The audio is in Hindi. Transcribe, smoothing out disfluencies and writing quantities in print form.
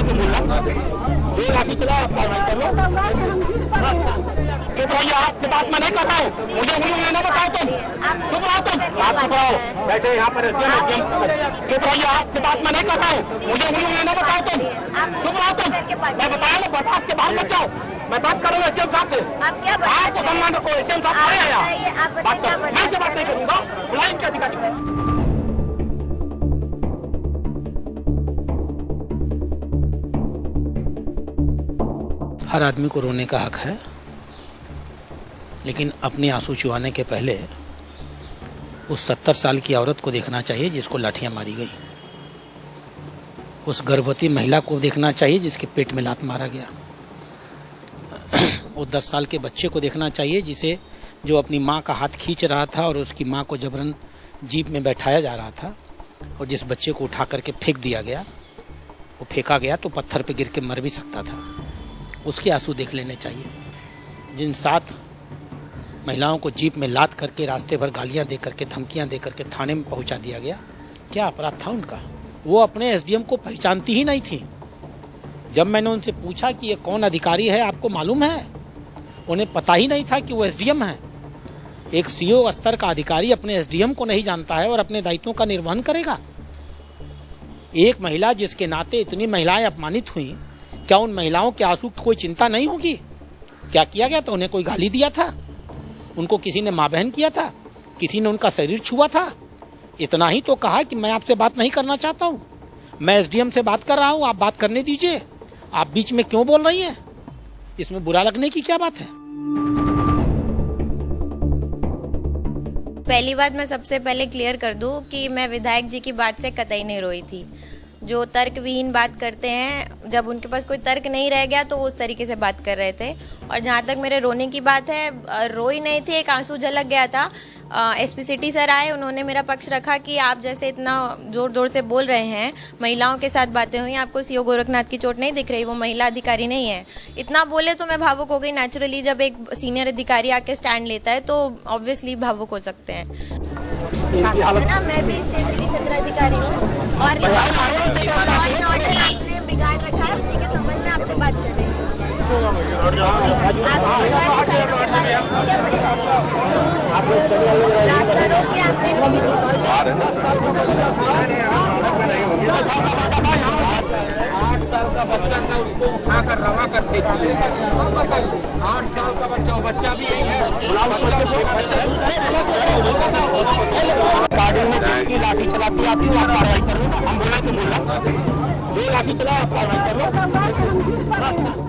तुम बोलना जो लाठी चला आप कार्रवाई कर लो। तो भैया आपसे बात मैं नहीं कर रहा हूँ, मुझे उन्होंने ना बताओ तुम चुप रहो, तुम आप चुप रहो, बैठे यहाँ पर चुप रहिए, आपसे बात मैं नहीं कर रहा हूँ, मुझे उन्होंने ना बताओ तुम चुप रहो, तुम मैं बताया ना बर्दाश्त के बाहर मत जाओ, मैं बात करूँगा एचएम साहब से, आपको सम्मान रखो, एचएम साहब आए आया बात करो, मैं से बात नहीं करूँगा, बुलाएं के अधिकारी। हर आदमी को रोने का हक है, लेकिन अपने आंसू चुहाने के पहले उस 70 साल की औरत को देखना चाहिए जिसको लाठियां मारी गई, उस गर्भवती महिला को देखना चाहिए जिसके पेट में लात मारा गया, वो 10 साल के बच्चे को देखना चाहिए जिसे जो अपनी माँ का हाथ खींच रहा था और उसकी माँ को जबरन जीप में बैठाया जा रहा था और जिस बच्चे को उठा करके फेंक दिया गया, वो फेंका गया तो पत्थर पे गिर के मर भी सकता था, उसके आंसू देख लेने चाहिए। जिन 7 महिलाओं को जीप में लाद करके रास्ते भर गालियां दे करके धमकियां दे करके थाने में पहुंचा दिया गया, क्या अपराध था उनका? वो अपने एसडीएम को पहचानती ही नहीं थी। जब मैंने उनसे पूछा कि ये कौन अधिकारी है आपको मालूम है, उन्हें पता ही नहीं था कि वो एसडीएम है। एक सीओ स्तर का अधिकारी अपने एसडीएम को नहीं जानता है और अपने दायित्वों का निर्वहन करेगा। एक महिला जिसके नाते इतनी महिलाएं अपमानित हुई, क्या उन महिलाओं के आंसू की कोई चिंता नहीं होगी? क्या किया गया था? उन्हें कोई गाली दिया था? उनको किसी ने माँ बहन किया था? किसी ने उनका शरीर छुआ था? इतना ही तो कहा कि मैं आपसे बात नहीं करना चाहता हूँ, मैं एसडीएम से बात कर रहा हूँ, आप बात करने दीजिए, आप बीच में क्यों बोल रही हैं? इसमें बुरा लगने की क्या बात है? पहली बात मैं सबसे पहले क्लियर कर दूं कि मैं विधायक जी की बात से कतई नहीं रोई थी। जो तर्कविहीन बात करते हैं, जब उनके पास कोई तर्क नहीं रह गया तो वो उस तरीके से बात कर रहे थे। और जहाँ तक मेरे रोने की बात है, रोई नहीं थी, एक आंसू झलक गया था। एसपी सिटी सर आए, उन्होंने मेरा पक्ष रखा कि आप जैसे इतना जोर जोर से बोल रहे हैं, महिलाओं के साथ बातें हुई, आपको सीओ गोरखनाथ की चोट नहीं दिख रही? वो महिला अधिकारी नहीं है। इतना बोले तो मैं भावुक हो गई। नेचुरली जब एक सीनियर अधिकारी आके स्टैंड लेता है तो ऑब्वियसली भावुक हो सकते हैं ना। मैं भी सत्र अधिकारी हूँ और आपने बिगाड़ रखा है, उसी के संबंध में आपसे बात कर रही हूँ। रास्ता रोक के आपने 8 साल का बच्चा था, उसको उठाकर रवा करते थे। 8 साल का बच्चा, वो बच्चा भी यही है। गाड़ी में जिसकी लाठी चलाती आती है आप कार्रवाई करो, हम बोला तो बोला जो लाठी चला आप कार्रवाई करो।